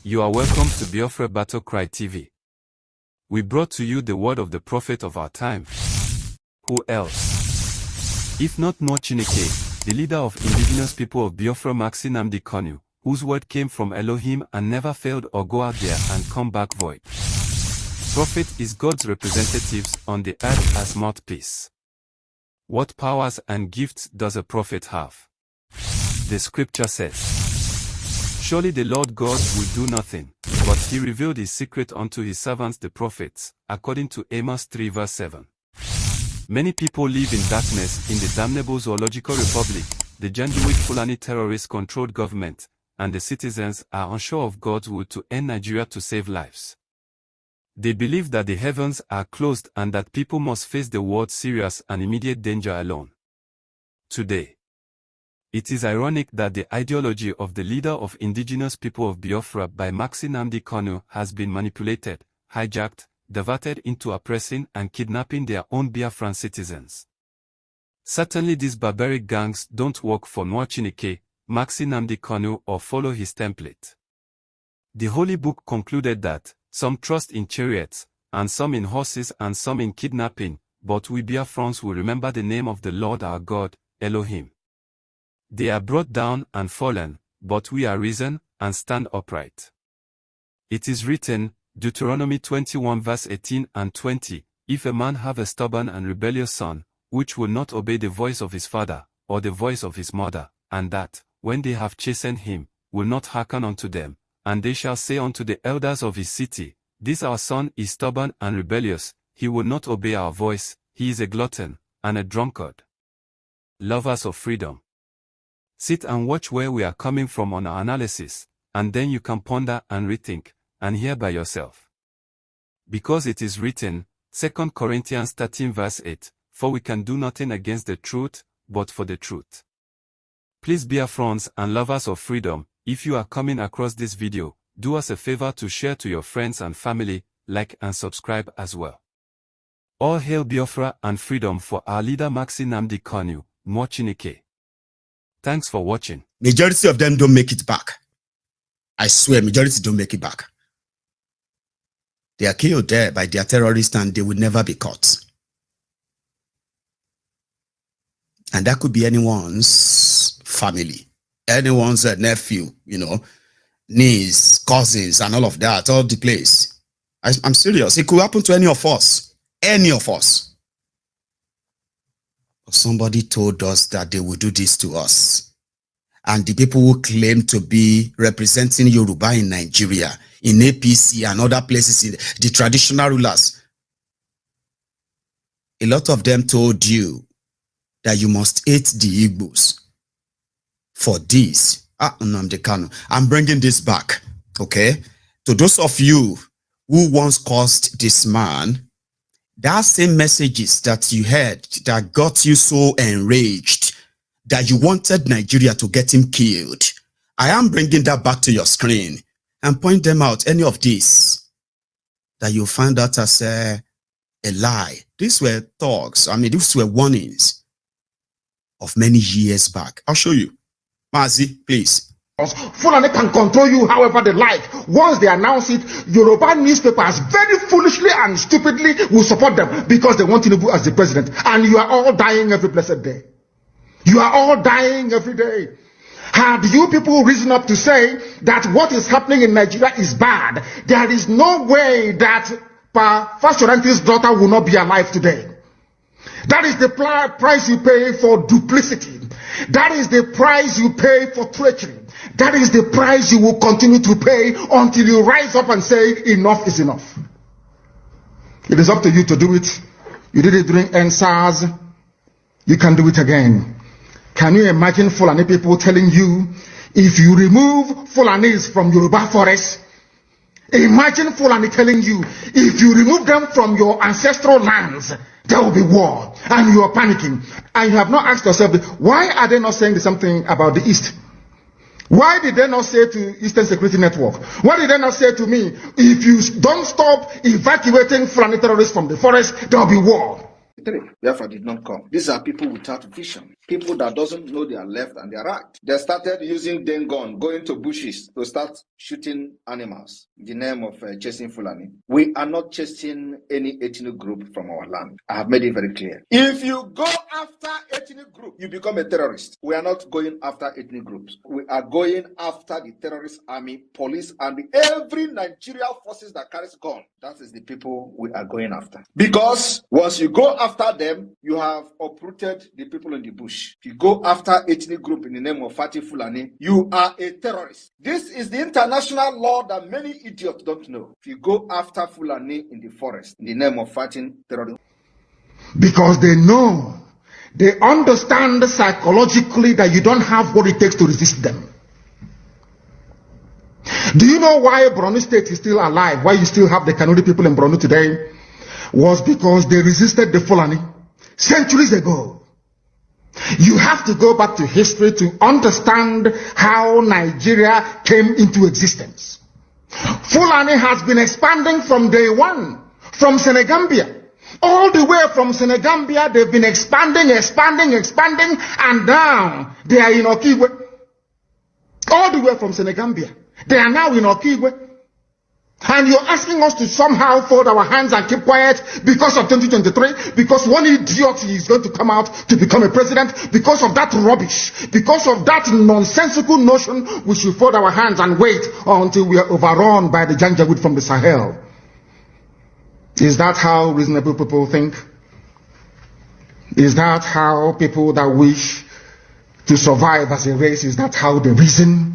You are welcome to Biafra Battle Cry TV. We brought to you the word of the prophet of our time. Who else? If not Nwa Chineke, the leader of indigenous people of Biafra, Mazi Nnamdi Kanu, whose word came from Elohim and never failed or go out there and come back void. Prophet is God's representatives on the earth as mouthpiece. What powers and gifts does a prophet have? The scripture says, "Surely the Lord God will do nothing, but he revealed his secret unto his servants the prophets," according to Amos 3 verse 7. Many people live in darkness in the damnable zoological republic, the Janjaweed Fulani terrorist-controlled government, and the citizens are unsure of God's will to end Nigeria to save lives. They believe that the heavens are closed and that people must face the world's serious and immediate danger alone. Today, it is ironic that the ideology of the leader of indigenous people of Biafra by Mazi Nnamdi Kanu has been manipulated, hijacked, diverted into oppressing and kidnapping their own Biafran citizens. Certainly these barbaric gangs don't work for Nwa Chineke, Mazi Nnamdi Kanu, or follow his template. The Holy Book concluded that some trust in chariots, and some in horses and some in kidnapping, but we Biafrans will remember the name of the Lord our God, Elohim. They are brought down and fallen, but we are risen and stand upright. It is written, Deuteronomy 21 verse 18 and 20, "If a man have a stubborn and rebellious son, which will not obey the voice of his father, or the voice of his mother, and that, when they have chastened him, will not hearken unto them, and they shall say unto the elders of his city, This our son is stubborn and rebellious, he will not obey our voice, he is a glutton, and a drunkard." Lovers of freedom, sit and watch where we are coming from on our analysis, and then you can ponder and rethink, and hear by yourself. Because it is written, 2 Corinthians 13 verse 8, "For we can do nothing against the truth, but for the truth." Please, Biafrans and lovers of freedom, if you are coming across this video, do us a favor to share to your friends and family, like and subscribe as well. All hail Biafra and freedom for our leader Mazi Nnamdi Kanu, Nwa Chineke. Thanks for watching. Majority of them don't make it back. I swear, majority don't make it back. They are killed there by their terrorists and they will never be caught. And that could be anyone's family, anyone's nephew, niece, cousins, and all of that, all the place. I'm serious. It could happen to any of us. Any of us. Somebody told us that they would do this to us. And the people who claim to be representing Yoruba in Nigeria, in APC and other places, in the traditional rulers, a lot of them told you that you must hate the Igbos for this. Nnamdi Kanu, I'm bringing this back, okay? To those of you who once caused this man, that same messages that you heard that got you so enraged that you wanted Nigeria to get him killed, I am bringing that back to your screen and point them out, any of this that you find out as a lie. These were talks, these were warnings of many years back. I'll show you. Mazi, please. Fulani can control you however they like. Once they announce it, Yoruba newspapers very foolishly and stupidly will support them because they want Tinubu as the president. And you are all dying every blessed day. You are all dying every day. Had you people risen up to say that what is happening in Nigeria is bad, there is no way that Fashoranti's daughter will not be alive today. That is the price you pay for duplicity. That is the price you pay for treachery. That is the price you will continue to pay until you rise up and say, enough is enough. It is up to you to do it. You did it during NSAS. You can do it again. Can you imagine Fulani people telling you, if you remove Fulanis from Yoruba forest, imagine Fulani telling you, if you remove them from your ancestral lands, there will be war, and you are panicking. And you have not asked yourself, why are they not saying the same thing about the East? Why did they not say to Eastern Security Network? Why did they not say to me, if you don't stop evacuating Fulani terrorists from the forest, there will be war? Biafra did not come. These are people without vision, people that doesn't know their left and their right. They started using den gun, going to bushes to start shooting animals in the name of chasing Fulani. We are not chasing any ethnic group from our land. I have made it very clear. If you go after ethnic group, you become a terrorist. We are not going after ethnic groups. We are going after the terrorist army, police, and every Nigerian forces that carries gun. That is the people we are going after. Because once you go after them, you have uprooted the people in the bush. If you go after ethnic group in the name of Fati Fulani, you are a terrorist. This is the international law that many idiots don't know. If you go after Fulani in the forest in the name of fighting terrorism. Because they know, they understand psychologically that you don't have what it takes to resist them. Do you know why Borno State is still alive? Why you still have the Kanu'S people in Borno today? Was because they resisted the Fulani centuries ago. You have to go back to history to understand how Nigeria came into existence. Fulani has been expanding from day one, from Senegambia. All the way from Senegambia, they've been expanding, and now they are in Okigwe. All the way from Senegambia. They are now in Okigwe. And you're asking us to somehow fold our hands and keep quiet because of 2023, because one idiot is going to come out to become a president, because of that rubbish, because of that nonsensical notion, we should fold our hands and wait until we are overrun by the Janjaweed from the Sahel. Is that how reasonable people think? Is that how people that wish to survive as a race, is that how they reason?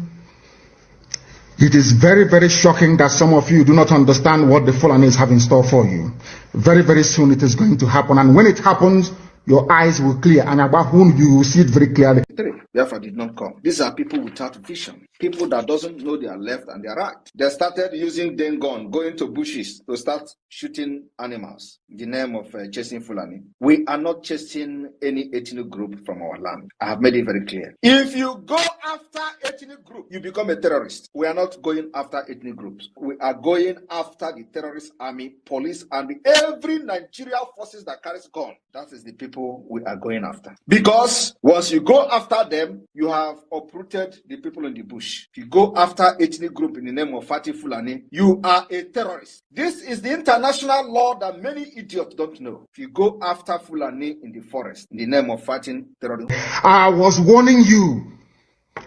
It is very, very shocking that some of you do not understand what the Fulanis have in store for you. Very, very soon it is going to happen. And when it happens, your eyes will clear. And about whom you will see it very clearly. Biafra did not come. These are people without vision, people that doesn't know their left and their right. They started using den gun, going to bushes to start shooting animals in the name of chasing Fulani. We are not chasing any ethnic group from our land. I have made it very clear. If you go after ethnic group, you become a terrorist. We are not going after ethnic groups. We are going after the terrorist army, police, and every Nigerian forces that carries gun. That is the people we are going after. Because once you go after them, you have uprooted the people in the bush. If you go after ethnic group in the name of Fati Fulani, you are a terrorist. This is the international law that many idiots don't know. If you go after Fulani in the forest in the name of fighting terrorism. I was warning you.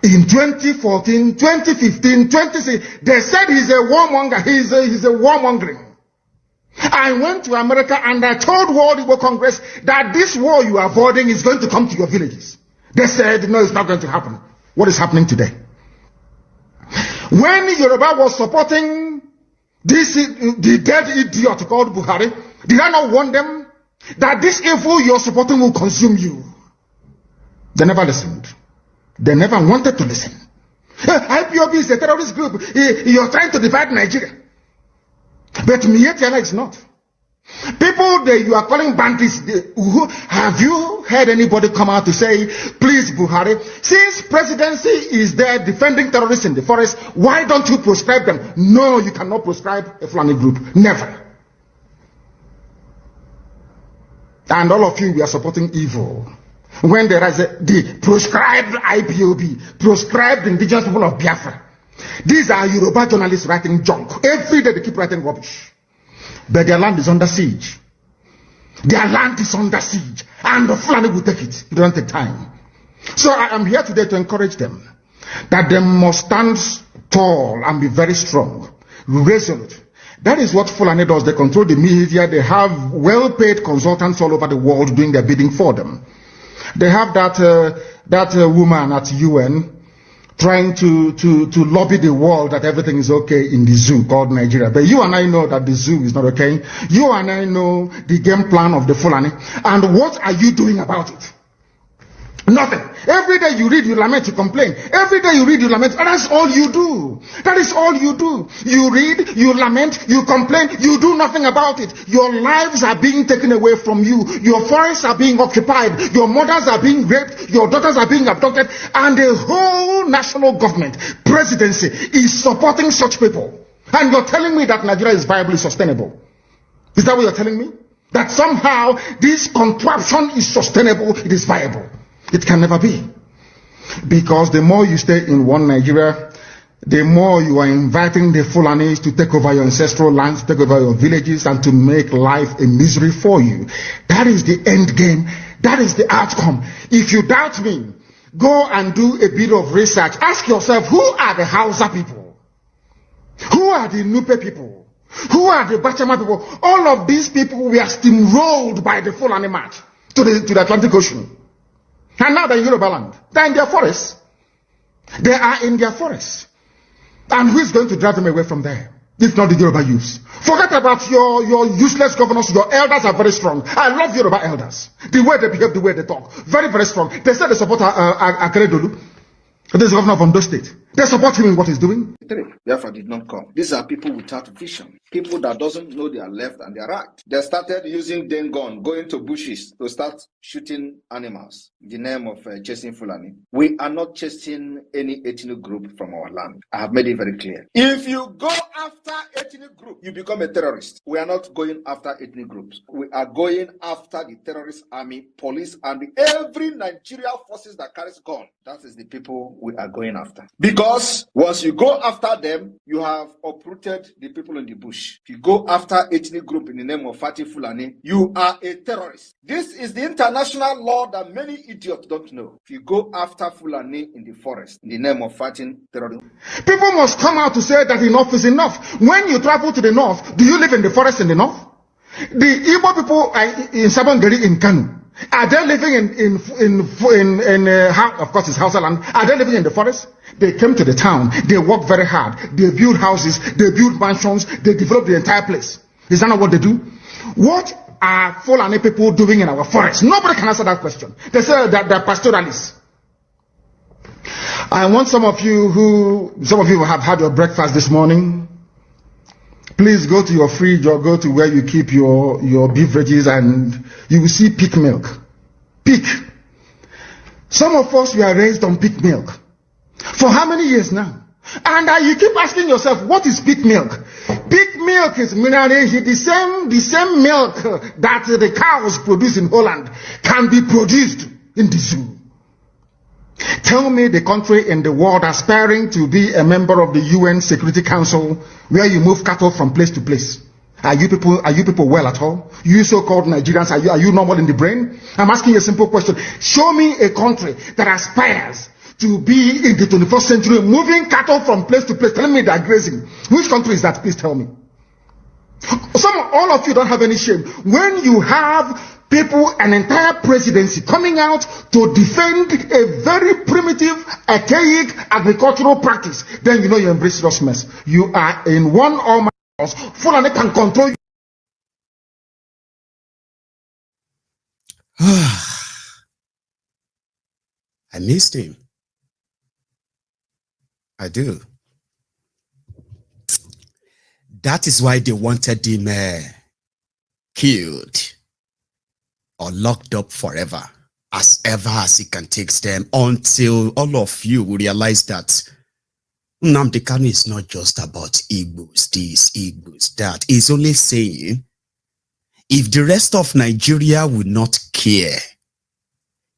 In 2014, 2015, 2016, they said he's a warmonger. He's a warmongering. I went to America and I told World Igbo Congress that this war you are avoiding is going to come to your villages. They said, no, it's not going to happen. What is happening today? When Yoruba was supporting the dead idiot called Buhari, did I not warn them that this evil you're supporting will consume you? They never listened. They never wanted to listen. IPOB is a terrorist group. You're trying to divide Nigeria. But Mietiana is not. People that you are calling bandits, have you heard anybody come out to say, please Buhari, since presidency is there defending terrorists in the forest, why don't you proscribe them? No, you cannot proscribe a Fulani group. Never. And all of you, we are supporting evil. When there is the proscribed IPOB, proscribed indigenous people of Biafra. These are Yoruba journalists writing junk. Every day they keep writing rubbish. But their land is under siege. Their land is under siege. And the Fulani will take it. It doesn't take time. So I am here today to encourage them that they must stand tall and be very strong, resolute. That is what Fulani does. They control the media. They have well-paid consultants all over the world doing their bidding for them. They have that woman at UN trying to lobby the world that everything is okay in the zoo called Nigeria. But you and I know that the zoo is not okay. You and I know the game plan of the Fulani. And what are you doing about it? Nothing. Every day you read, you lament, you complain. Every day you read, you lament. And that's all you do. That is all you do. You read, you lament, you complain, you do nothing about it. Your lives are being taken away from you. Your forests are being occupied. Your mothers are being raped. Your daughters are being abducted. And the whole national government, presidency, is supporting such people. And you're telling me that Nigeria is viably sustainable. Is that what you're telling me? that somehow this contraption is sustainable, it is viable. It can never be. Because the more you stay in one Nigeria, the more you are inviting the Fulanis to take over your ancestral lands, take over your villages, and to make life a misery for you. That is the end game. That is the outcome. If you doubt me, go and do a bit of research. Ask yourself, who are the Hausa people? Who are the Nupe people? Who are the Bachama people? All of these people were steamrolled by the Fulani march to the Atlantic Ocean. And now they're in Yoruba land. They're in their forests. They are in their forests. And who is going to drive them away from there? If not the Yoruba youths. Forget about your useless governors. Your elders are very strong. I love Yoruba elders. The way they behave, the way they talk. Very, very strong. They said they support Akeredolu. This is the governor of Ondo State. They support him in what he's doing. Biafra did not come. These are people without vision. People that doesn't know their left and their right. They started using den gun, going to bushes to start shooting animals in the name of chasing Fulani. We are not chasing any ethnic group from our land. I have made it very clear. If you go after ethnic group, you become a terrorist. We are not going after ethnic groups. We are going after the terrorist army, police, and every Nigerian forces that carries gun. That is the people we are going after. Because once you go after them, you have uprooted the people in the bush. If you go after ethnic group in the name of Fatih Fulani, you are a terrorist. This is the international law that many idiots don't know. If you go after Fulani in the forest in the name of fighting terrorism, people must come out to say that enough is enough. When you travel to the north, do you live in the forest in the north? The Igbo people in Sabangeri in Kanu, are they living of course it's Hausa land, are they living in the forest? They came to the town, they work very hard, they build houses, they build mansions, they develop the entire place. Is that not what they do? What are Fulani people doing in our forest? Nobody can answer that question. They say that they're pastoralists. I want some of you who have had your breakfast this morning, please go to your fridge or go to where you keep your beverages and you will see pig milk. Pig. Some of us were raised on pig milk. For how many years now? And you keep asking yourself, what is pig milk? Pig milk is minerally the same milk that the cows produce in Holland can be produced in the zoo. Tell me the country in the world aspiring to be a member of the UN Security Council where you move cattle from place to place. Are you people well at all? You so-called Nigerians, are you normal in the brain? I'm asking you a simple question. Show me a country that aspires to be in the 21st century moving cattle from place to place. Tell me they're grazing. Which country is that? Please tell me. All of you don't have any shame. When you have people, an entire presidency coming out to defend a very primitive, archaic agricultural practice, then you know you embrace serious mess. You are in one or my house. Fulani can control you. I missed him. I do. That is why they wanted him killed or locked up forever, as ever as he can take them, until all of you will realize that Nnamdi Kanu is not just about Igbos, this, Igbos, that. He's only saying, if the rest of Nigeria will not care,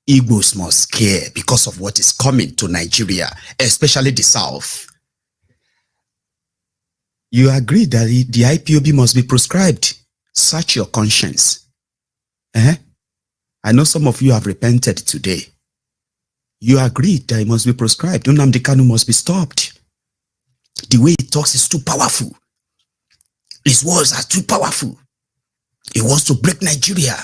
Igbos must care because of what is coming to Nigeria, especially the South. You agree that the IPOB must be proscribed. Search your conscience. I know some of you have repented today. You agree that it must be proscribed. Nnamdi Kanu must be stopped. The way he talks is too powerful. His words are too powerful. He wants to break Nigeria.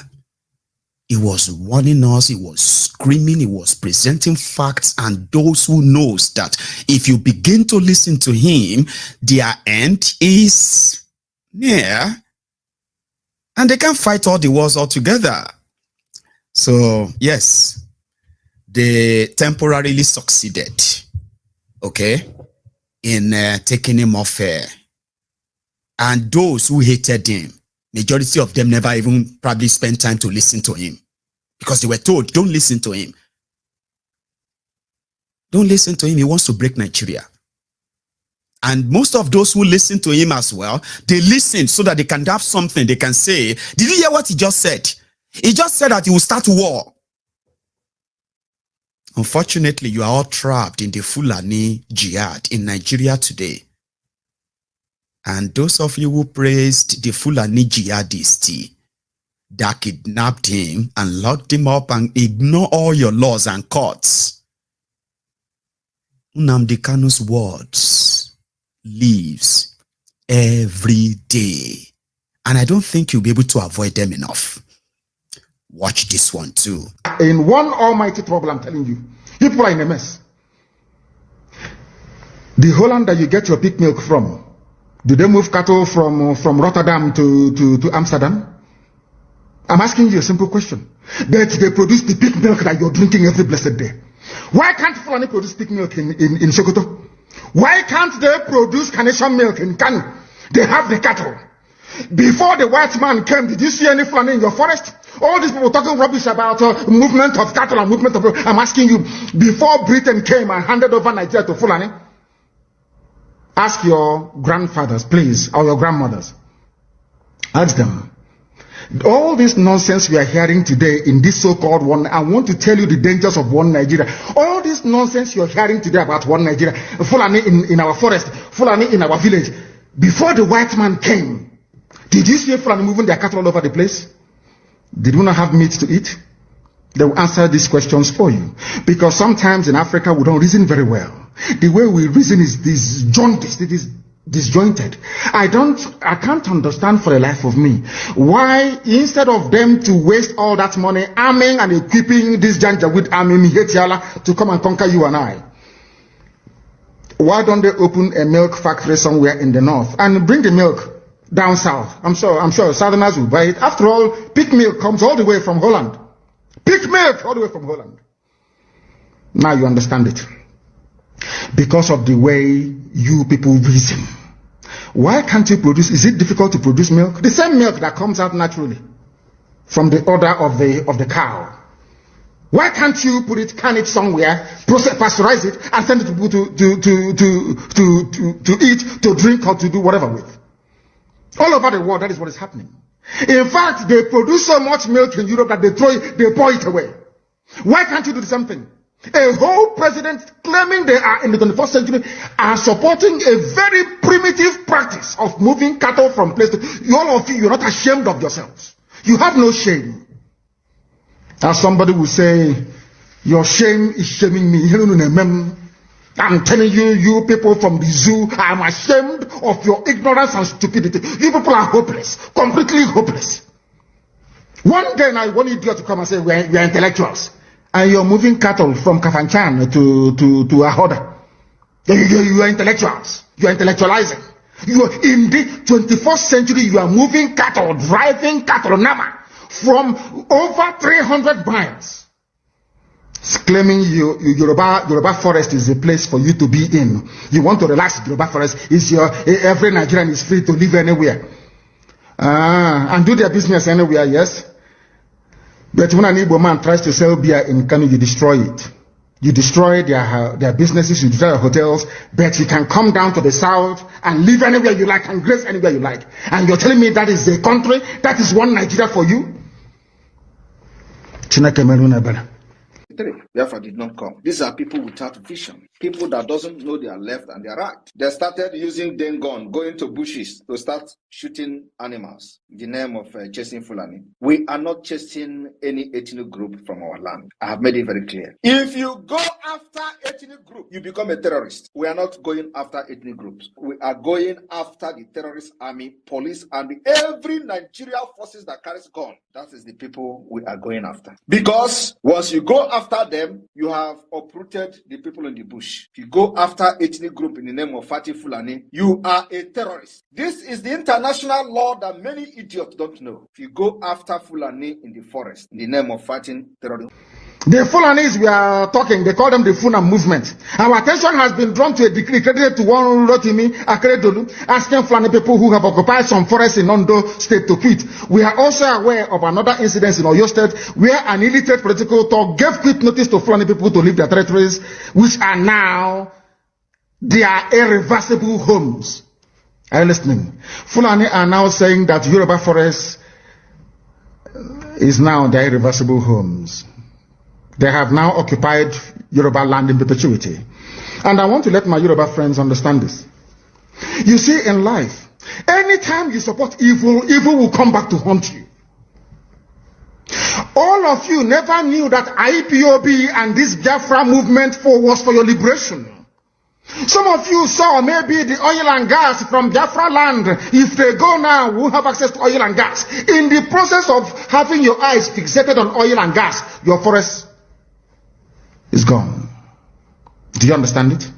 He was warning us, he was screaming, he was presenting facts, and those who knows that if you begin to listen to him, their end is near, and they can't fight all the wars altogether. So, yes, they temporarily succeeded, okay, in taking him off air. And those who hated him, majority of them never even probably spent time to listen to him, because they were told, don't listen to him. Don't listen to him. He wants to break Nigeria. And most of those who listen to him as well, they listen so that they can have something they can say. Did you hear what he just said? He just said that he will start war. Unfortunately, you are all trapped in the Fulani jihad in Nigeria today. And those of you who praised the Fulani jihadists that kidnapped him and locked him up and ignore all your laws and courts, Nnamdi Kanu's words lives every day. And I don't think you'll be able to avoid them enough. Watch this one too. In one almighty trouble, I'm telling you. People are in a mess. The Holland that you get your pig milk from, do they move cattle from Rotterdam to Amsterdam? I'm asking you a simple question. But they produce the pig milk that you're drinking every blessed day. Why can't Fulani produce pig milk in Sokoto? Why can't they produce carnation milk in Kanu? They have the cattle. Before the white man came, did you see any Fulani in your forest? All these people talking rubbish about movement of cattle and movement of... I'm asking you, before Britain came and handed over Nigeria to Fulani, ask your grandfathers, please, or your grandmothers. Ask them. All this nonsense we are hearing today in this so-called one, I want to tell you the dangers of one Nigeria. All this nonsense you're hearing today about one Nigeria, Fulani in our forest, Fulani in our village. Before the white man came, did you see Fulani moving their cattle all over the place? Did we not have meat to eat? They will answer these questions for you. Because sometimes in Africa we don't reason very well. The way we reason is disjointed. It is disjointed. I can't understand for the life of me why instead of them to waste all that money arming and equipping this Janjaweed army Mihetiala to come and conquer you and I, why don't they open a milk factory somewhere in the north and bring the milk down south? I'm sure Southerners will buy it. After all, pig milk comes all the way from Holland. Pig milk all the way from Holland. Now you understand it. Because of the way you people reason. Why can't you produce? Is it difficult to produce milk? The same milk that comes out naturally from the udder of the cow. Why can't you can it somewhere, pasteurize it, and send it to people to eat, to drink, or to do whatever with? All over the world, that is what is happening. In fact, they produce so much milk in Europe that they pour it away. Why can't you do the same thing? A whole president claiming they are in the 21st century are supporting a very primitive practice of moving cattle from place to... All of you, you're not ashamed of yourselves. You have no shame. As somebody will say, your shame is shaming me. I'm telling you, you people from the zoo, I'm ashamed of your ignorance and stupidity. You people are hopeless, completely hopeless. One day I want idiot to come and say, we are intellectuals. And you're moving cattle from Kafanchan to Ahoda. You are intellectuals. You are intellectualizing. You are in the 21st century, you are moving cattle, driving cattle, Nama, from over 300 miles. Claiming Yoruba forest is a place for you to be in. You want to relax, Yoruba forest is every Nigerian is free to live anywhere. And do their business anywhere, yes. But when an Igbo man tries to sell beer in Kanu, you destroy it. You destroy their businesses, you destroy their hotels, but you can come down to the south and live anywhere you like and grace anywhere you like. And you're telling me that is a country, that is one Nigeria for you? Biafra did not come. These are people without vision. People that doesn't know their left and their right. They started using gun, going to bushes to start shooting animals in the name of chasing Fulani. We are not chasing any ethnic group from our land. I have made it very clear. If you go after ethnic group, you become a terrorist. We are not going after ethnic groups. We are going after the terrorist army, police, and every Nigerian forces that carries gun. That is the people we are going after. Because once you go after them, you have uprooted the people in the bush. If you go after ethnic group in the name of Fatih Fulani, you are a terrorist. This is the international law that many idiots don't know. If you go after Fulani in the forest in the name of fighting terrorism. The Fulanis we are talking, they call them the Funa movement. Our attention has been drawn to a decree credited to one Rotimi Akeredolu, asking Fulani people who have occupied some forests in Ondo State to quit. We are also aware of another incident in Oyo State where an illiterate political talk gave quick notice to Fulani people to leave their territories, which are now their irreversible homes. Are you listening? Fulani are now saying that Yoruba forest is now their irreversible homes. They have now occupied Yoruba land in perpetuity. And I want to let my Yoruba friends understand this. You see, in life, anytime you support evil, evil will come back to haunt you. All of you never knew that IPOB and this Biafra movement was for your liberation. Some of you saw maybe the oil and gas from Biafra land. If they go now, we'll have access to oil and gas. In the process of having your eyes fixated on oil and gas, your forest is gone. Do you understand it?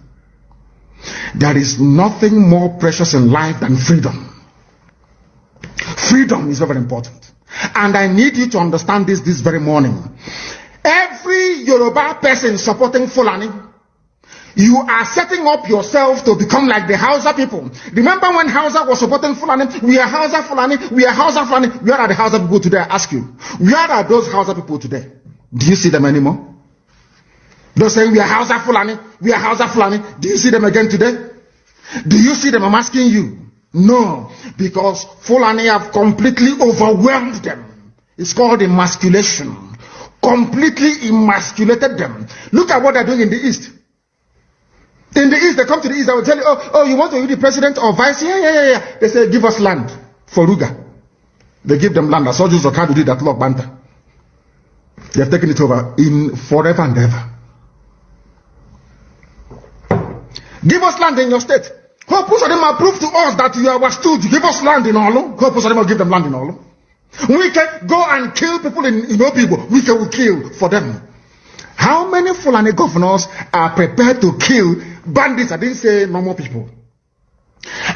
There is nothing more precious in life than freedom. Freedom is very important. And I need you to understand this very morning. Every Yoruba person supporting Fulani, you are setting up yourself to become like the Hausa people. Remember when Hausa was supporting Fulani? We are Hausa Fulani, we are Hausa Fulani. Where are the Hausa people today? I ask you. Where are those Hausa people today? Do you see them anymore? They're saying we are Hausa Fulani, we are Hausa Fulani. Do you see them again today? Do you see them? I'm asking you. No, because Fulani have completely overwhelmed them. It's called emasculation. Completely emasculated them. Look at what they're doing in the East. In the East, they come to the East, they will tell you, oh, you want to be the president or vice? Yeah. They say, give us land for Ruga. They give them land. I saw Joseph Kadu did that law, Banta. They have taken it over in forever and ever. Give us land in your state. Hope Usadima prove to us that you are stood. Give us land in Olo. Hope Usadima give them land in Olo. We can go and kill people in Opibo. We can kill for them. How many Fulani governors are prepared to kill bandits? I didn't say normal people.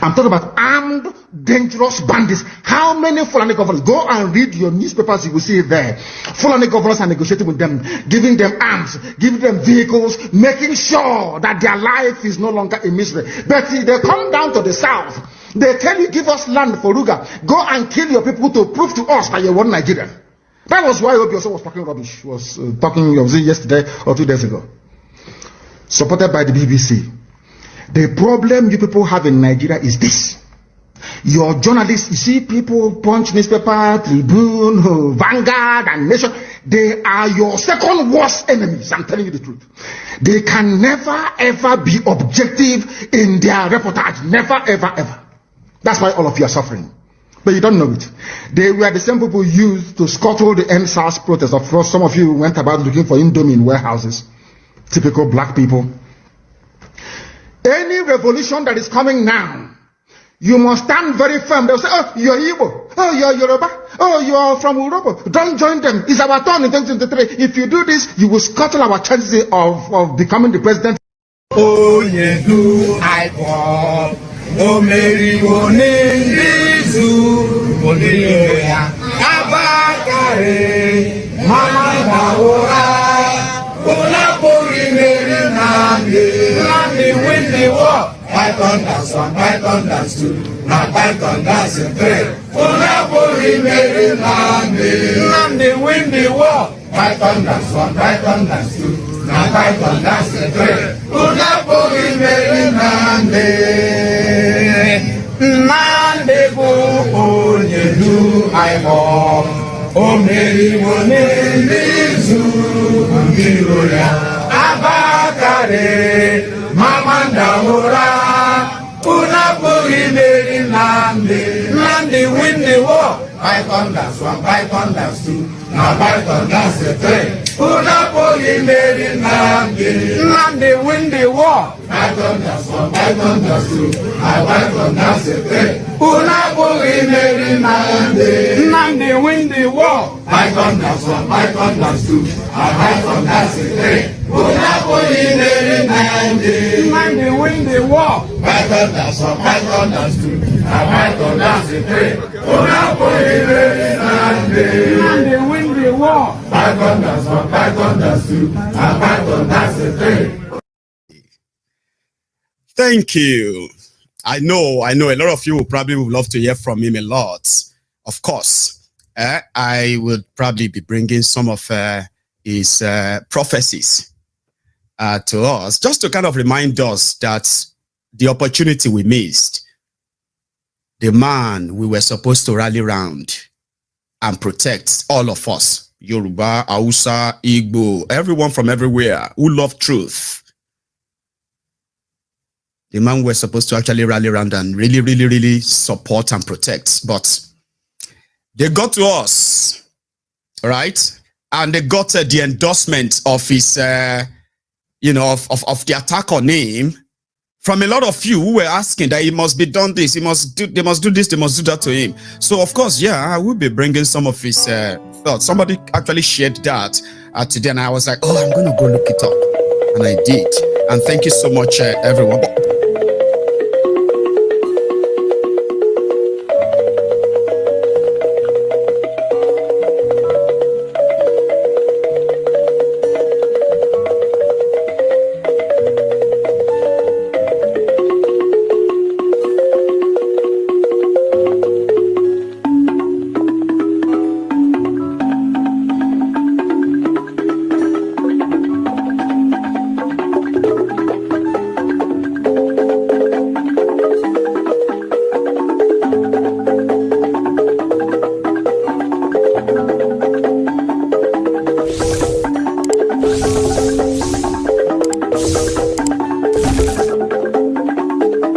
I'm talking about armed, dangerous bandits. How many Fulani governors? Go and read your newspapers, you will see it there. Fulani governors are negotiating with them, giving them arms, giving them vehicles, making sure that their life is no longer a misery. But see, they come down to the south. They tell you, give us land for Ruga. Go and kill your people to prove to us that you're one Nigerian. That was why Obioso was talking rubbish. Was it yesterday or 2 days ago? Supported by the BBC. The problem you people have in Nigeria is this. Your journalists, you see people punch newspaper, Tribune, Vanguard, and Nation. They are your second worst enemies. I'm telling you the truth. They can never ever be objective in their reportage. Never ever. That's why all of you are suffering. But you don't know it. They were the same people used to scuttle the NSAS protest. Of course, some of you went about looking for Indomie in warehouses. Typical black people. Any revolution that is coming now, you must stand very firm. They'll say, oh, you're Igbo. Oh, you're Yoruba. Oh, you're from Europe. Don't join them. It's our turn in 2023. If you do this, you will scuttle our chances of becoming the president. Oh, yeah, do I walk? Oh, Mary, oh, Nindizu, oh, Nigeria, Abakare, Mama Baora, Olapori, Mary, Nandi, win the war. Python dance 1, Python dance 2, now Python dance 3. Olapori, Mary, Nandi, win the war. Python dance 1, Python dance 2, now Python dance 3. Olapori, Mary, Nandi bo onye du aimo o meri woni nizu ngiro ya abakare mamanda ora una pori meri Nandi win the war. Python dance 1, Python dance 2, now Python dance 3. Una pori meri Nandi win the war. Python dance 1, Python dance 2, now Python dance 3. Una pori meri Nandi win the war. Python dance 1, Python dance 2, now Python dance 3. Una pori meri Nandi win the war. Python dance 1, Python dance 2, now Python dance 3. Una pori meri Nandi win the war. Python dance 1, Python dance 2, now Python dance 3. Thank you. I know a lot of you will probably would love to hear from him a lot. Of course, I would probably be bringing some of his prophecies to us, just to kind of remind us that the opportunity we missed, the man we were supposed to rally around and protect, all of us, Yoruba, Hausa, Igbo, everyone from everywhere who love truth. The man we're supposed to actually rally around and really, really, really support and protect. But they got to us, right? And they got the endorsement of his, you know, of the attack on him from a lot of you who were asking that he must be done this, they must do this, they must do that to him. So of course, yeah, I will be bringing some of his thoughts. Somebody actually shared that today, and I was like, oh, I'm going to go look it up. And I did. And thank you so much, everyone.